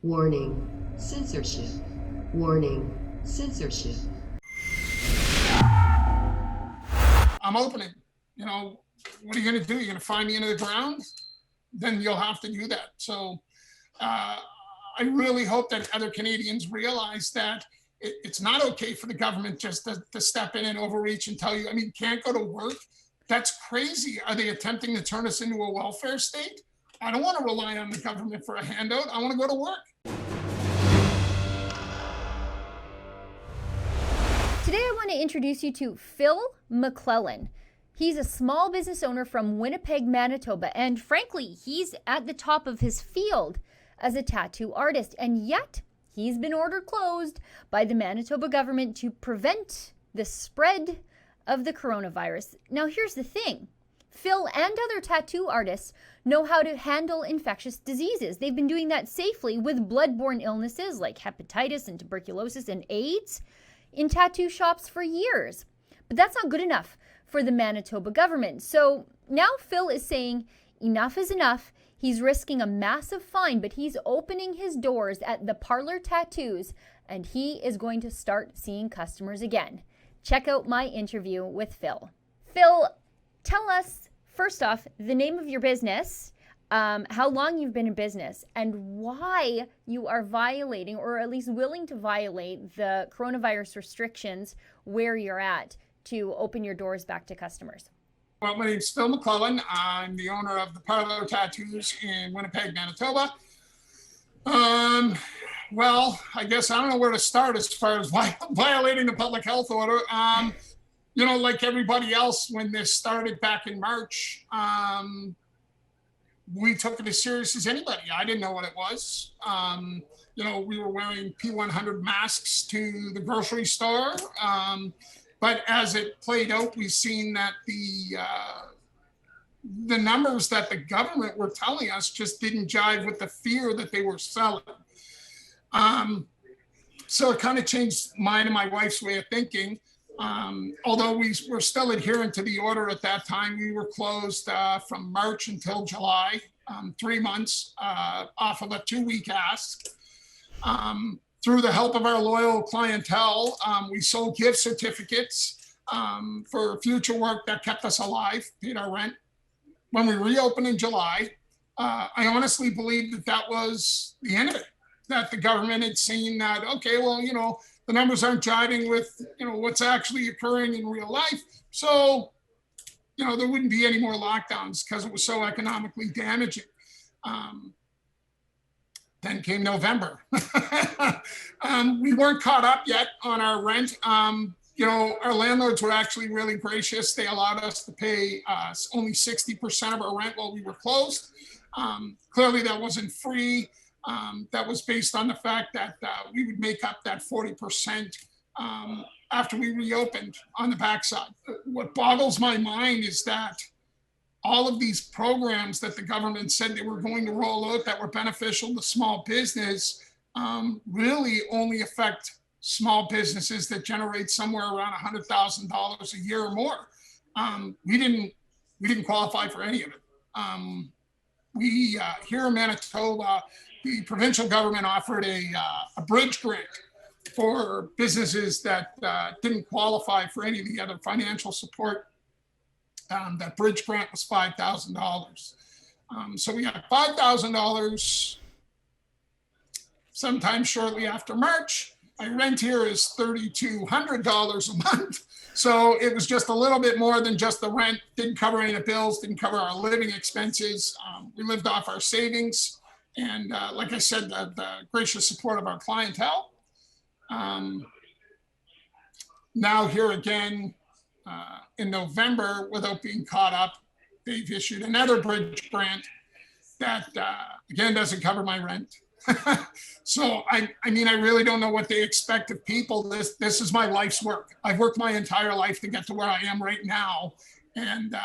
Warning, censorship. Warning, censorship. I'm opening. You know, what are you going to do? You're going to find me into the ground? Then you'll have to do that. So I really hope that other Canadians realize that it's not okay for the government just to step in and overreach and tell you, I mean, can't go to work. That's crazy. Are they attempting to turn us into a welfare state? I don't want to rely on the government for a handout. I want to go to work. Today, I want to introduce you to Phil McLellan. He's a small business owner from Winnipeg, Manitoba, and frankly, he's at the top of his field as a tattoo artist, and yet he's been ordered closed by the Manitoba government to prevent the spread of the coronavirus. Now, here's the thing. Phil and other tattoo artists know how to handle infectious diseases. They've been doing that safely with bloodborne illnesses like hepatitis and tuberculosis and AIDS in tattoo shops for years. But that's not good enough for the Manitoba government. So now Phil is saying enough is enough. He's risking a massive fine, but he's opening his doors at the Parlor Tattoos, and he is going to start seeing customers again. Check out my interview with Phil. Phil, tell us, first off, the name of your business, how long you've been in business, and why you are violating, or at least willing to violate, the coronavirus restrictions where you're at to open your doors back to customers. Well, my name's Phil McLellan. I'm the owner of the Parlor Tattoos in Winnipeg, Manitoba. Well, I guess I don't know where to start as far as violating the public health order. You know, like everybody else, when this started back in March, we took it as serious as anybody. I didn't know what it was. You know, we were wearing P100 masks to the grocery store. But as it played out, we've seen that the numbers that the government were telling us just didn't jive with the fear that they were selling. So it kind of changed mine and my wife's way of thinking. Although we were still adherent to the order at that time, we were closed from March until July, 3 months off of a 2-week ask. Through the help of our loyal clientele, we sold gift certificates for future work that kept us alive, paid our rent. When we reopened in July, I honestly believed that was the end of it, that the government had seen that, okay, well, you know, the numbers aren't jiving with, you know, what's actually occurring in real life. So, you know, there wouldn't be any more lockdowns because it was so economically damaging. Then came November. We weren't caught up yet on our rent. You know, our landlords were actually really gracious. They allowed us to pay only 60% of our rent while we were closed. Clearly that wasn't free. That was based on the fact that we would make up that 40% after we reopened on the backside. What boggles my mind is that all of these programs that the government said they were going to roll out that were beneficial to small business really only affect small businesses that generate somewhere around $100,000 a year or more. We didn't qualify for any of it. We here in Manitoba, the provincial government offered a bridge grant for businesses that didn't qualify for any of the other financial support. That bridge grant was $5,000. So we got $5,000 sometime shortly after March. My rent here is $3,200 a month. So it was just a little bit more than just the rent. Didn't cover any of the bills, didn't cover our living expenses. We lived off our savings. And like I said, the gracious support of our clientele. Now here again, in November, without being caught up, they've issued another bridge grant that, again, doesn't cover my rent. So, I mean, I really don't know what they expect of people. This is my life's work. I've worked my entire life to get to where I am right now. And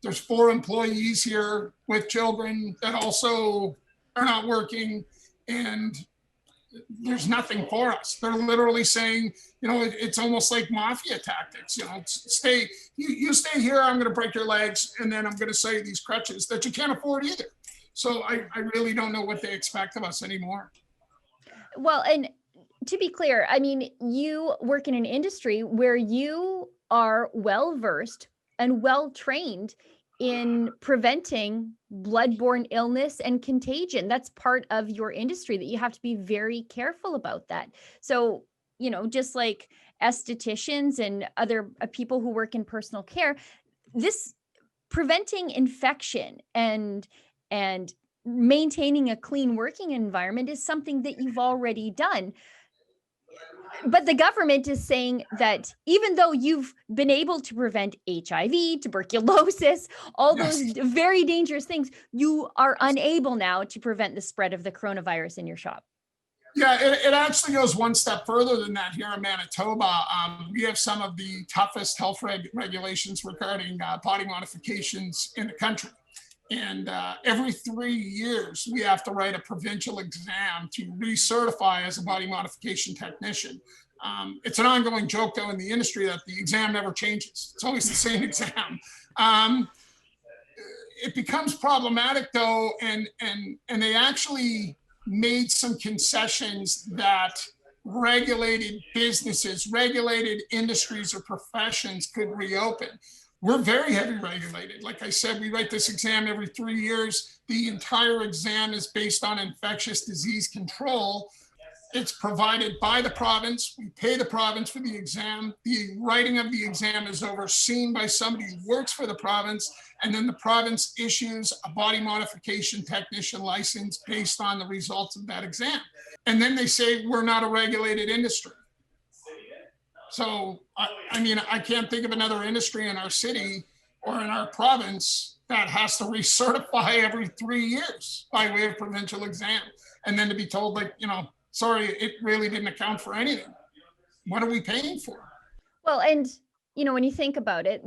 there's 4 employees here with children that also are not working. And there's nothing for us. They're literally saying, you know, it's almost like mafia tactics. You know, you stay here, I'm going to break your legs, and then I'm going to sell you these crutches that you can't afford either. So I really don't know what they expect of us anymore. Well, and to be clear, I mean, you work in an industry where you are well versed and well trained in preventing bloodborne illness and contagion. That's part of your industry that you have to be very careful about that. So, just like estheticians and other people who work in personal care, this preventing infection and maintaining a clean working environment is something that you've already done. But the government is saying that even though you've been able to prevent HIV, tuberculosis, all those Yes. very dangerous things, you are unable now to prevent the spread of the coronavirus in your shop. Yeah, it actually goes one step further than that here in Manitoba. We have some of the toughest health regulations regarding body modifications in the country. And every 3 years, we have to write a provincial exam to recertify as a body modification technician. It's an ongoing joke, though, in the industry that the exam never changes. It's always the same exam. It becomes problematic, though, and they actually made some concessions that regulated businesses, regulated industries or professions could reopen. We're very heavy regulated. Like I said, we write this exam every 3 years. The entire exam is based on infectious disease control. It's provided by the province. We pay the province for the exam. The writing of the exam is overseen by somebody who works for the province. And then the province issues a body modification technician license based on the results of that exam. And then they say, we're not a regulated industry. So, I mean, I can't think of another industry in our city or in our province that has to recertify every 3 years by way of provincial exam. And then to be told, like, sorry, it really didn't account for anything. What are we paying for? Well, and, when you think about it,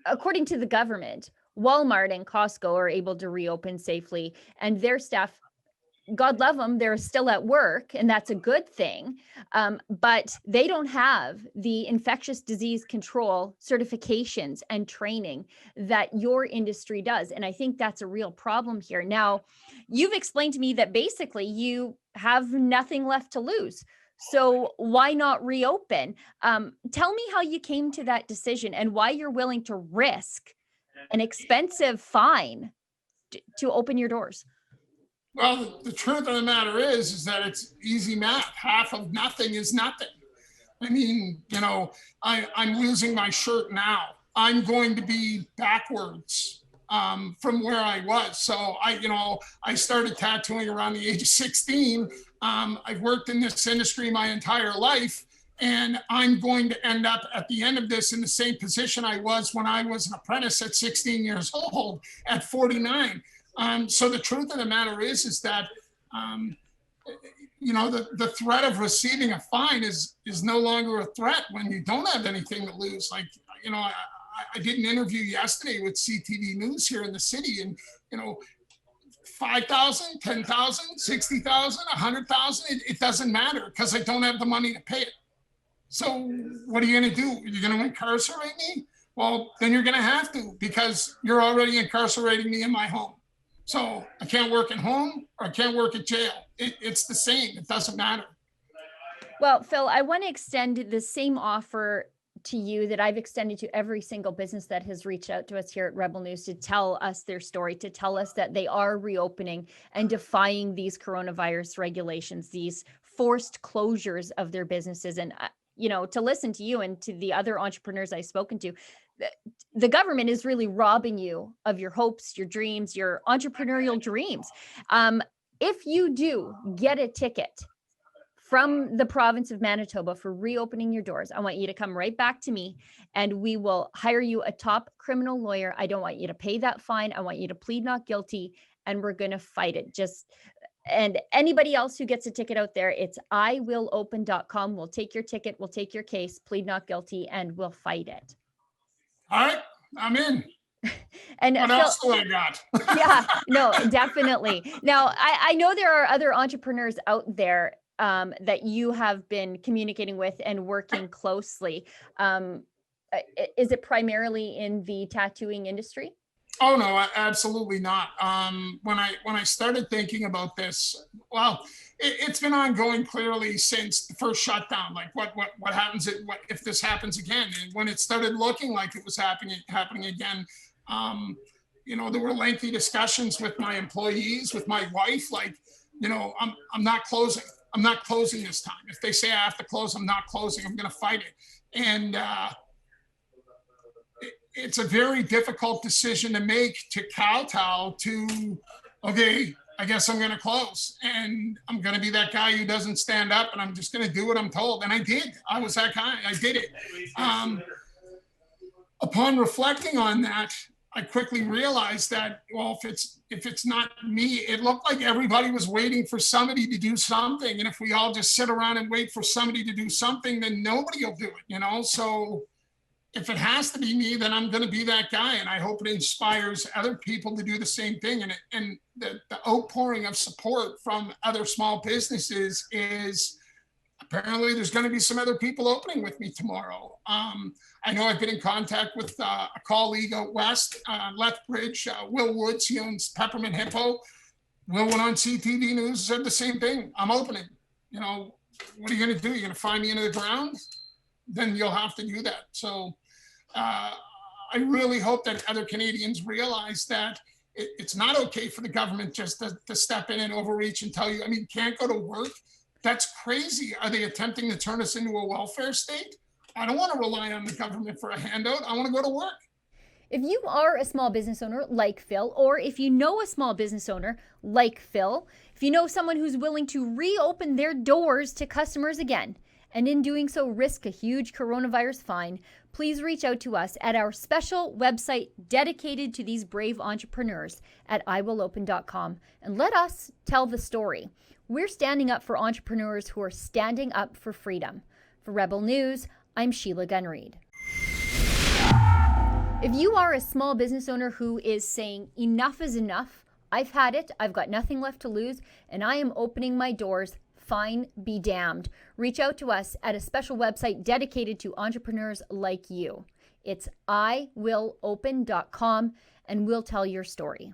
according to the government, Walmart and Costco are able to reopen safely, and their staff, God love them, they're still at work, and that's a good thing. But they don't have the infectious disease control certifications and training that your industry does. And I think that's a real problem here. Now, you've explained to me that basically you have nothing left to lose. So why not reopen? Tell me how you came to that decision and why you're willing to risk an expensive fine to open your doors. Well, the truth of the matter is that it's easy math. Half of nothing is nothing. I mean, I'm losing my shirt now. I'm going to be backwards from where I was. So I started tattooing around the age of 16. I've worked in this industry my entire life, and I'm going to end up at the end of this in the same position I was when I was an apprentice at 16 years old, at 49. So the truth of the matter is that, the threat of receiving a fine is no longer a threat when you don't have anything to lose. Like, I did an interview yesterday with CTV News here in the city, and, 5,000, 10,000, 60,000, 100,000, it doesn't matter because I don't have the money to pay it. So what are you going to do? You're going to incarcerate me? Well, then you're going to have to, because you're already incarcerating me in my home. So I can't work at home or I can't work at jail. It's the same. It doesn't matter. Well, Phil, I want to extend the same offer to you that I've extended to every single business that has reached out to us here at Rebel News to tell us their story, to tell us that they are reopening and defying these coronavirus regulations, these forced closures of their businesses. And, to listen to you and to the other entrepreneurs I've spoken to, the government is really robbing you of your hopes, your dreams, your entrepreneurial dreams. If you do get a ticket from the province of Manitoba for reopening your doors, I want you to come right back to me and we will hire you a top criminal lawyer. I don't want you to pay that fine. I want you to plead not guilty, and we're going to fight it. And anybody else who gets a ticket out there, it's iwillopen.com. We'll take your ticket. We'll take your case, plead not guilty, and we'll fight it. All right, I'm in. And what else do I got? Yeah, no, definitely. Now, I know there are other entrepreneurs out there that you have been communicating with and working closely. Is it primarily in the tattooing industry? Oh no, absolutely not. When I started thinking about this, well, it's been ongoing clearly since the first shutdown. Like what happens if this happens again? And when it started looking like it was happening again, um, there were lengthy discussions with my employees, with my wife. Like, I'm not closing. I'm not closing this time. If they say I have to close, I'm not closing. I'm going to fight it. And it's a very difficult decision to make, to kowtow to, okay, I guess I'm going to close, and I'm going to be that guy who doesn't stand up, and I'm just going to do what I'm told. And I did. I was that guy. I did it. Upon reflecting on that, I quickly realized that, well, if it's not me, it looked like everybody was waiting for somebody to do something. And if we all just sit around and wait for somebody to do something, then nobody will do it, So if it has to be me, then I'm going to be that guy. And I hope it inspires other people to do the same thing. And the outpouring of support from other small businesses is, apparently there's going to be some other people opening with me tomorrow. I know I've been in contact with a colleague out west, Lethbridge, Will Woods. He owns Peppermint Hippo. Will went on CTV News, said the same thing. I'm opening. What are you going to do? You're going to find me into the ground? Then you'll have to do that. So I really hope that other Canadians realize that it's not okay for the government just to step in and overreach and tell you, can't go to work. That's crazy. Are they attempting to turn us into a welfare state? I don't want to rely on the government for a handout. I want to go to work. If you are a small business owner like Phil, or if you know a small business owner like Phil, if you know someone who's willing to reopen their doors to customers again, and in doing so risk a huge coronavirus fine, please reach out to us at our special website dedicated to these brave entrepreneurs at iwillopen.com and let us tell the story. We're standing up for entrepreneurs who are standing up for freedom. For Rebel News, I'm Sheila Gunn Reid. If you are a small business owner who is saying enough is enough, I've had it, I've got nothing left to lose, and I am opening my doors, fine be damned. Reach out to us at a special website dedicated to entrepreneurs like you. It's iwillopen.com, and we'll tell your story.